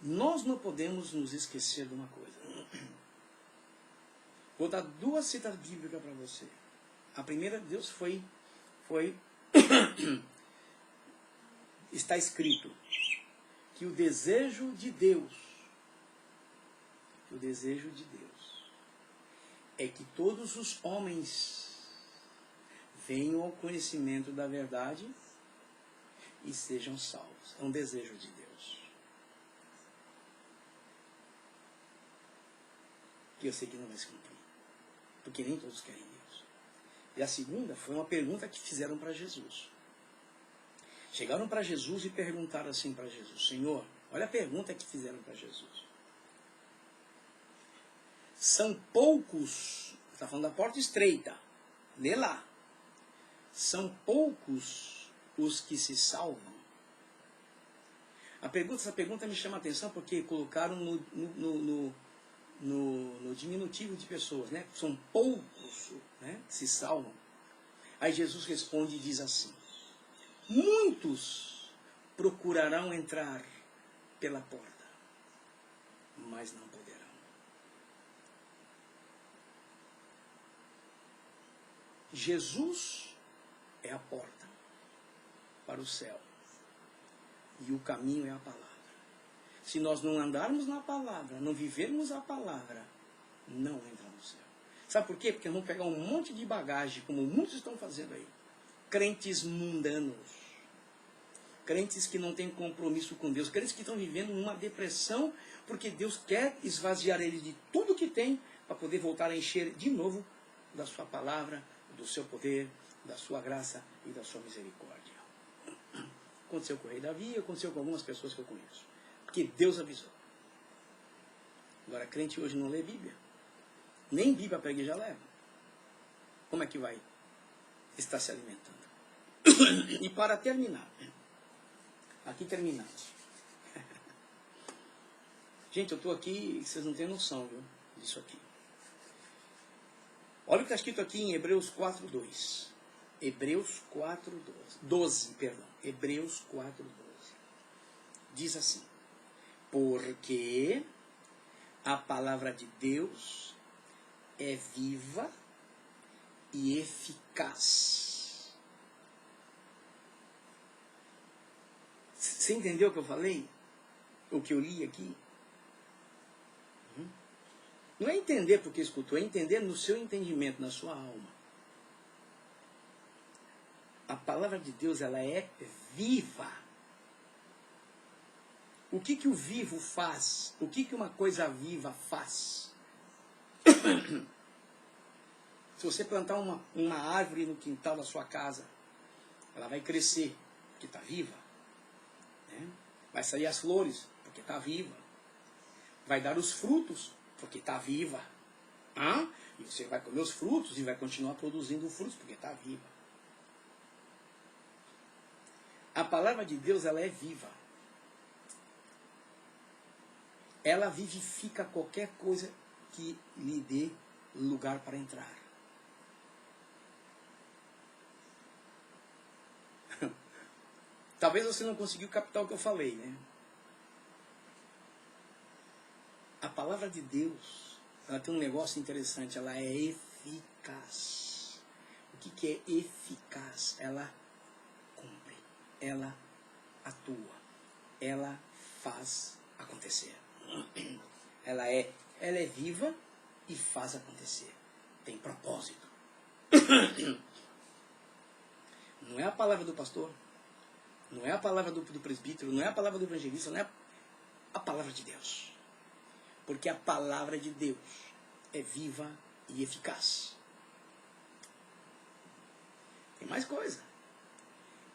Speaker 1: nós não podemos nos esquecer de uma coisa. Vou dar 2 citas bíblicas para você. A primeira, Deus foi está escrito que o desejo de Deus é que todos os homens venham ao conhecimento da verdade e sejam salvos. É um desejo de Deus. Que eu sei que não vai se cumprir. Porque nem todos querem Deus. E a segunda foi uma pergunta que fizeram para Jesus. Chegaram para Jesus e perguntaram assim para Jesus: Senhor, olha a pergunta que fizeram para Jesus. São poucos, está falando da porta estreita, lê lá. São poucos os que se salvam. Essa pergunta me chama a atenção porque colocaram no diminutivo de pessoas, né? São poucos, né, que se salvam. Aí Jesus responde e diz assim: muitos procurarão entrar pela porta, mas não poderão. Jesus é a porta para o céu. E o caminho é a palavra. Se nós não andarmos na palavra, não vivermos a palavra, não entra no céu. Sabe por quê? Porque vamos pegar um monte de bagagem, como muitos estão fazendo aí. Crentes mundanos. Crentes que não têm compromisso com Deus. Crentes que estão vivendo uma depressão, porque Deus quer esvaziar eles de tudo que tem, para poder voltar a encher de novo da sua palavra, do seu poder, da sua graça e da sua misericórdia. Aconteceu com o rei Davi, aconteceu com algumas pessoas que eu conheço. Porque Deus avisou. Agora, crente hoje não lê Bíblia. Nem Bíblia para a igreja leva. Como é que vai estar se alimentando? E para terminar. Aqui terminando. Gente, eu estou aqui, vocês não têm noção, viu, disso aqui. Olha o que está escrito aqui em Hebreus 4:2. Hebreus 4:12, perdão. Hebreus 4:12. Diz assim: porque a palavra de Deus é viva e eficaz. Você entendeu o que eu falei? O que eu li aqui? Não é entender porque escutou, é entender no seu entendimento, na sua alma. A palavra de Deus, ela é viva. O que o vivo faz? O que uma coisa viva faz? Se você plantar uma árvore no quintal da sua casa,
Speaker 2: ela vai crescer, porque está viva. Né? Vai sair as flores, porque está viva. Vai dar os frutos, porque está viva. E você vai comer os frutos e vai continuar produzindo frutos, porque está viva. A palavra de Deus, ela é viva. Ela vivifica qualquer coisa que lhe dê lugar para entrar. Talvez você não conseguiu captar o que eu falei, né? A palavra de Deus, ela tem um negócio interessante, ela é eficaz. O que é eficaz? Ela cumpre, ela atua, ela faz acontecer. Ela é viva e faz acontecer. Tem propósito. Não é a palavra do pastor, não é a palavra do presbítero, não é a palavra do evangelista, não é a palavra de Deus. Porque a palavra de Deus é viva e eficaz. Tem mais coisa.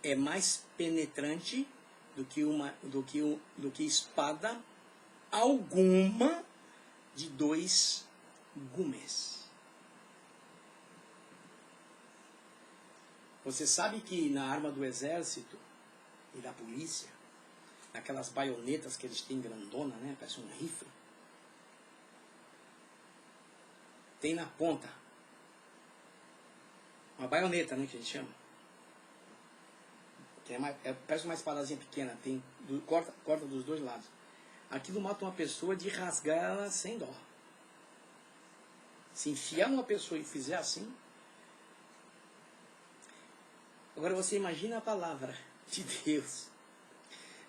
Speaker 2: É mais penetrante do que espada alguma de 2 gumes. Você sabe que na arma do exército e da polícia, naquelas baionetas que eles têm grandona, né? Parece um rifle. Tem na ponta uma baioneta, né, que a gente chama. Que parece uma espadazinha pequena, corta dos 2 lados. Aquilo mata uma pessoa de rasgar ela sem dó. Se enfiar numa pessoa e fizer assim. Agora você imagina a palavra de Deus.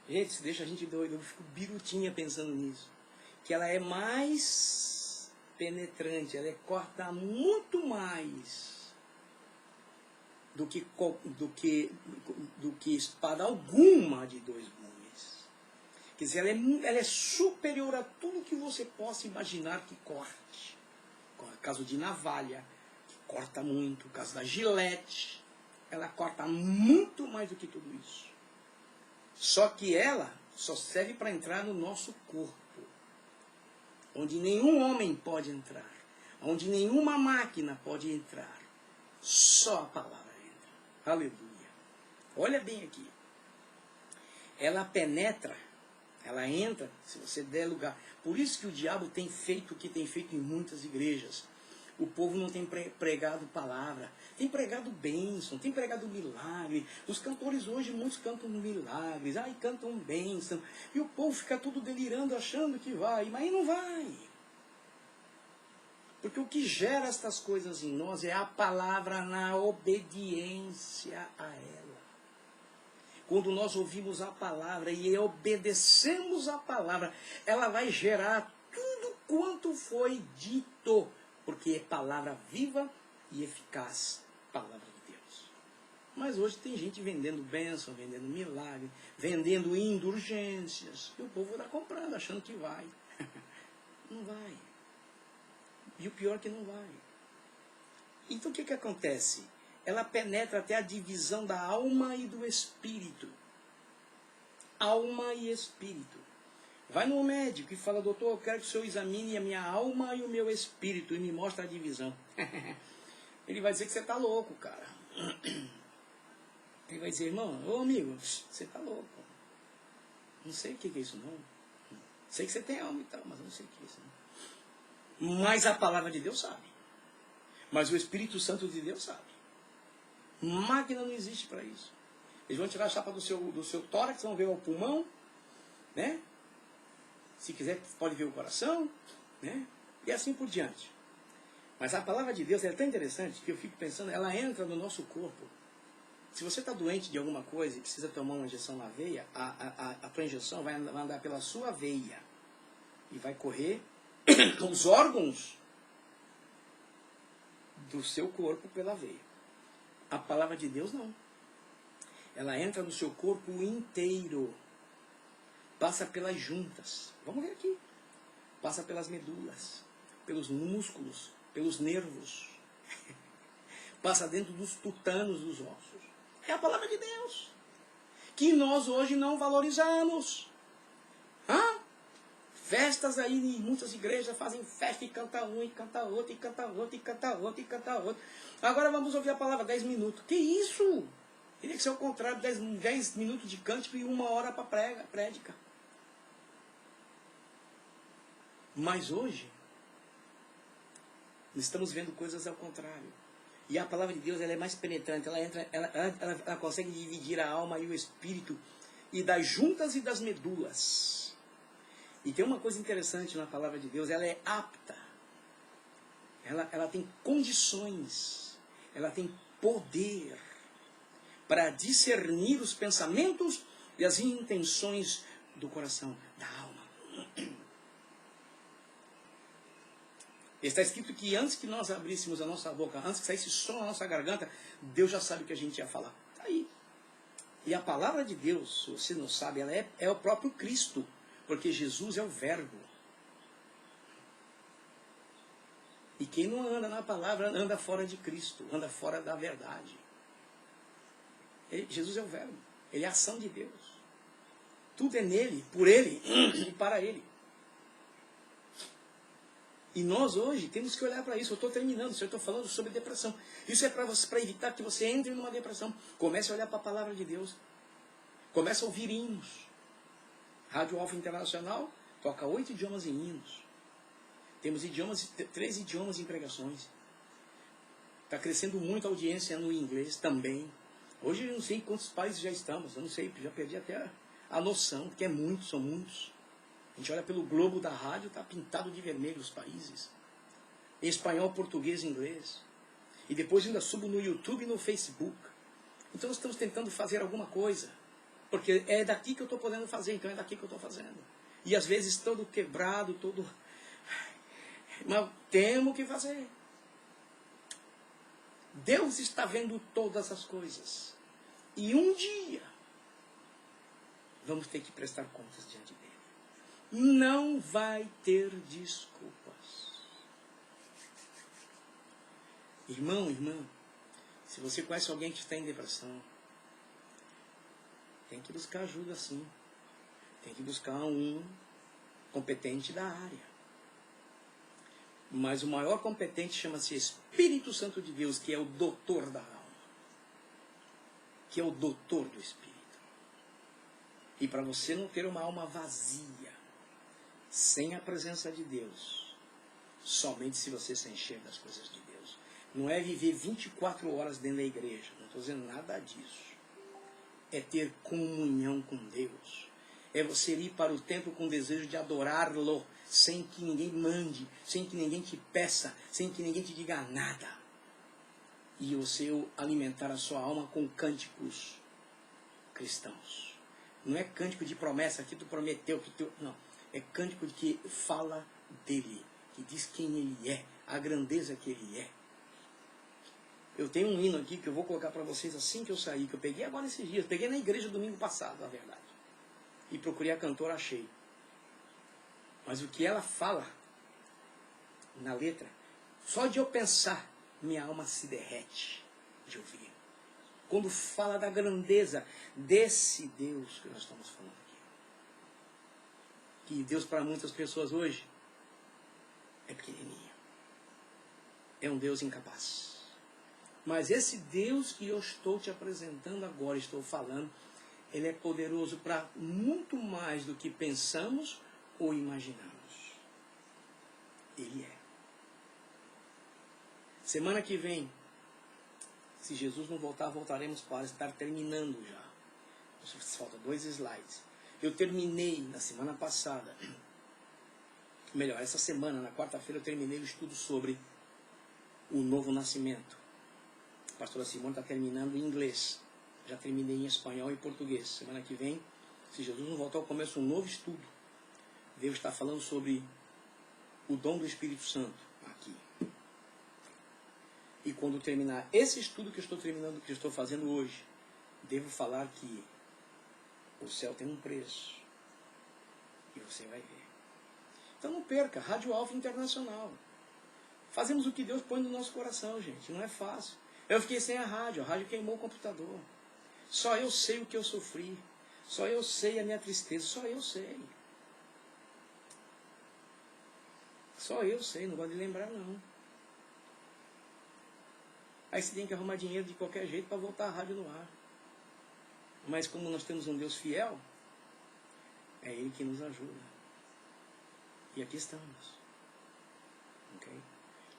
Speaker 2: Gente, isso deixa a gente doido. Eu fico birutinha pensando nisso. Que ela é mais penetrante, ela corta muito mais do que espada alguma de 2 gumes. Quer dizer, ela é superior a tudo que você possa imaginar que corte. No caso de navalha, que corta muito. No caso da gilete, ela corta muito mais do que tudo isso. Só que ela só serve para entrar no nosso corpo. Onde nenhum homem pode entrar. Onde nenhuma máquina pode entrar. Só a palavra entra. Aleluia. Olha bem aqui. Ela penetra, ela entra, se você der lugar. Por isso que o diabo tem feito o que tem feito em muitas igrejas. O povo não tem pregado palavra, tem pregado bênção, tem pregado milagre. Os cantores hoje, muitos cantam milagres, cantam bênção. E o povo fica tudo delirando, achando que vai, mas não vai. Porque o que gera estas coisas em nós é a palavra na obediência a ela. Quando nós ouvimos a palavra e obedecemos a palavra, ela vai gerar tudo quanto foi dito. Porque é palavra viva e eficaz, palavra de Deus. Mas hoje tem gente vendendo bênção, vendendo milagre, vendendo indulgências. E o povo está comprando, achando que vai. Não vai. E o pior é que não vai. Então o que acontece? Ela penetra até a divisão da alma e do espírito. Alma e espírito. Vai no médico e fala, doutor, eu quero que o senhor examine a minha alma e o meu espírito e me mostre a divisão. Ele vai dizer que você está louco, cara. Ele vai dizer, irmão, ô amigo, você está louco. Não sei o que é isso não. Sei que você tem alma e tal, mas eu não sei o que é isso não. Mas a palavra de Deus sabe. Mas o Espírito Santo de Deus sabe. Máquina não existe para isso. Eles vão tirar a chapa do seu tórax, vão ver o pulmão, né? Se quiser, pode ver o coração, né? E assim por diante. Mas a palavra de Deus é tão interessante que eu fico pensando, ela entra no nosso corpo. Se você está doente de alguma coisa e precisa tomar uma injeção na veia, a tua injeção vai andar pela sua veia e vai correr os órgãos do seu corpo pela veia. A palavra de Deus não. Ela entra no seu corpo inteiro. Passa pelas juntas. Vamos ver aqui. Passa pelas medulas, pelos músculos, pelos nervos. Passa dentro dos tutanos dos ossos.
Speaker 1: É a palavra de Deus. Que nós hoje não valorizamos. Festas aí em muitas igrejas fazem festa e canta um, e canta outro, e canta outro, e canta outro, e canta outro. Agora vamos ouvir a palavra 10 minutos. Que isso? Teria que ser o contrário, 10 minutos de cântico e 1 hora para prédica. Mas hoje, estamos vendo coisas ao contrário. E a palavra de Deus ela é mais penetrante, ela consegue dividir a alma e o espírito, e das juntas e das medulas. E tem uma coisa interessante na palavra de Deus, ela é apta, ela tem condições, ela tem poder para discernir os pensamentos e as intenções do coração, da alma. Está escrito que antes que nós abríssemos a nossa boca, antes que saísse som na nossa garganta, Deus já sabe o que a gente ia falar. Está aí. E a palavra de Deus, se você não sabe, ela é o próprio Cristo. Porque Jesus é o verbo. E quem não anda na palavra, anda fora de Cristo, anda fora da verdade. Jesus é o verbo. Ele é a ação de Deus. Tudo é nele, por ele e para ele. E nós hoje temos que olhar para isso. Eu estou terminando, eu estou falando sobre depressão. Isso é para evitar que você entre numa depressão. Comece a olhar para a palavra de Deus. Comece a ouvir hinos. Rádio Alfa Internacional toca 8 idiomas em hinos. Temos 3 idiomas em pregações. Está crescendo muito a audiência no inglês também. Hoje eu não sei em quantos países já estamos. Eu não sei, já perdi até a noção, porque são muitos. A gente olha pelo globo da rádio, está pintado de vermelho os países. Em espanhol, português e inglês. E depois ainda subo no YouTube e no Facebook. Então nós estamos tentando fazer alguma coisa. Porque é daqui que eu estou podendo fazer, então é daqui que eu estou fazendo. E às vezes todo quebrado, todo... Mas temos que fazer. Deus está vendo todas as coisas. E um dia vamos ter que prestar contas diante dele. Não vai ter desculpas. Irmão, irmã, se você conhece alguém que está em depressão, tem que buscar ajuda sim. Tem que buscar um competente da área. Mas o maior competente chama-se Espírito Santo de Deus, que é o doutor da alma. Que é o doutor do Espírito. E para você não ter uma alma vazia, sem a presença de Deus, somente se você se encher das coisas de Deus. Não é viver 24 horas dentro da igreja. Não estou dizendo nada disso. É ter comunhão com Deus. É você ir para o templo com o desejo de adorá-lo, sem que ninguém mande, sem que ninguém te peça, sem que ninguém te diga nada. E você alimentar a sua alma com cânticos cristãos. Não é cântico de promessa, que tu prometeu, que tu... Não. É cântico que fala dele, que diz quem ele é, a grandeza que ele é. Eu tenho um hino aqui que eu vou colocar para vocês assim que eu saí, que eu peguei agora nesses dias. Peguei na igreja domingo passado, na verdade. E procurei a cantora, achei. Mas o que ela fala na letra, só de eu pensar, minha alma se derrete de ouvir. Quando fala da grandeza desse Deus que nós estamos falando aqui. Que Deus para muitas pessoas hoje é pequenininho. É um Deus incapaz. Mas esse Deus que eu estou te apresentando agora, estou falando, ele é poderoso para muito mais do que pensamos ou imaginamos. Ele é. Semana que vem, se Jesus não voltar, voltaremos para estar terminando já. Falta 2 slides. Eu terminei na semana passada, melhor, essa semana, na quarta-feira, eu terminei o estudo sobre o novo nascimento. A pastora Simone está terminando em inglês. Já terminei em espanhol e português. Semana que vem, se Jesus não voltar, eu começo um novo estudo. Deus está falando sobre o dom do Espírito Santo aqui. E quando terminar esse estudo que eu estou terminando, que eu estou fazendo hoje, devo falar que o céu tem um preço. E você vai ver. Então não perca, Rádio Alfa Internacional. Fazemos o que Deus põe no nosso coração, gente. Não é fácil. Eu fiquei sem a rádio queimou o computador. Só eu sei o que eu sofri. Só eu sei a minha tristeza. Só eu sei. Só eu sei, não gosto de lembrar não. Aí você tem que arrumar dinheiro de qualquer jeito para voltar a rádio no ar. Mas como nós temos um Deus fiel, é Ele que nos ajuda. E aqui estamos. Ok?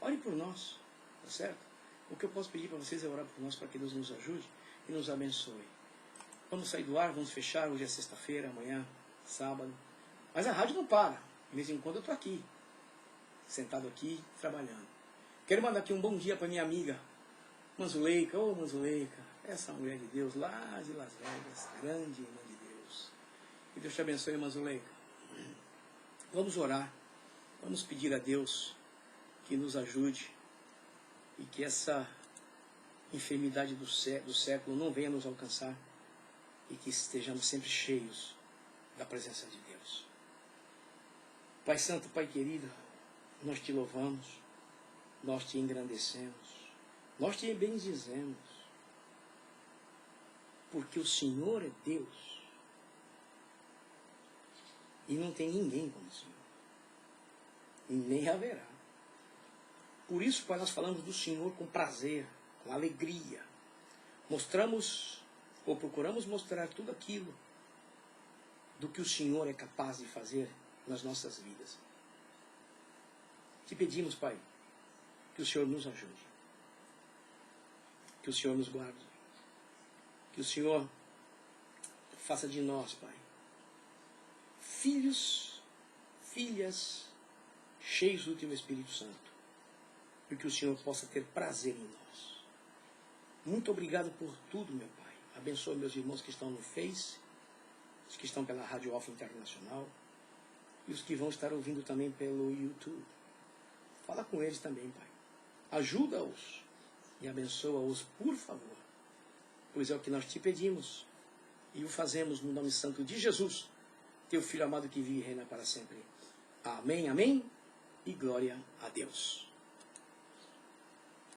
Speaker 1: Ore por nós, tá certo? O que eu posso pedir para vocês é orar por nós, para que Deus nos ajude e nos abençoe. Vamos sair do ar, vamos fechar. Hoje é sexta-feira, amanhã, sábado. Mas a rádio não para. De vez em quando eu estou aqui, sentado aqui, trabalhando. Quero mandar aqui um bom dia para minha amiga Manzuleika. Ô Manzuleika, essa mulher de Deus lá de Las Vegas, grande irmã de Deus. Que Deus te abençoe, Manzuleika. Vamos orar, vamos pedir a Deus que nos ajude e que essa enfermidade do século não venha nos alcançar e que estejamos sempre cheios da presença de Deus. Pai Santo, Pai querido, nós te louvamos, nós te engrandecemos, nós te bendizemos, porque o Senhor é Deus e não tem ninguém como o Senhor, e nem haverá. Por isso, Pai, nós falamos do Senhor com prazer, com alegria. Mostramos, ou procuramos mostrar tudo aquilo do que o Senhor é capaz de fazer nas nossas vidas. Te pedimos, Pai, que o Senhor nos ajude, que o Senhor nos guarde, que o Senhor faça de nós, Pai, filhos, filhas, cheios do Teu Espírito Santo, e que o Senhor possa ter prazer em nós. Muito obrigado por tudo, meu Pai. Abençoa meus irmãos que estão no Face, os que estão pela Rádio Off Internacional, e os que vão estar ouvindo também pelo YouTube. Fala com eles também, Pai. Ajuda-os e abençoa-os, por favor, pois é o que nós te pedimos e o fazemos no nome santo de Jesus, Teu Filho amado que vive e reina para sempre. Amém, amém e glória a Deus.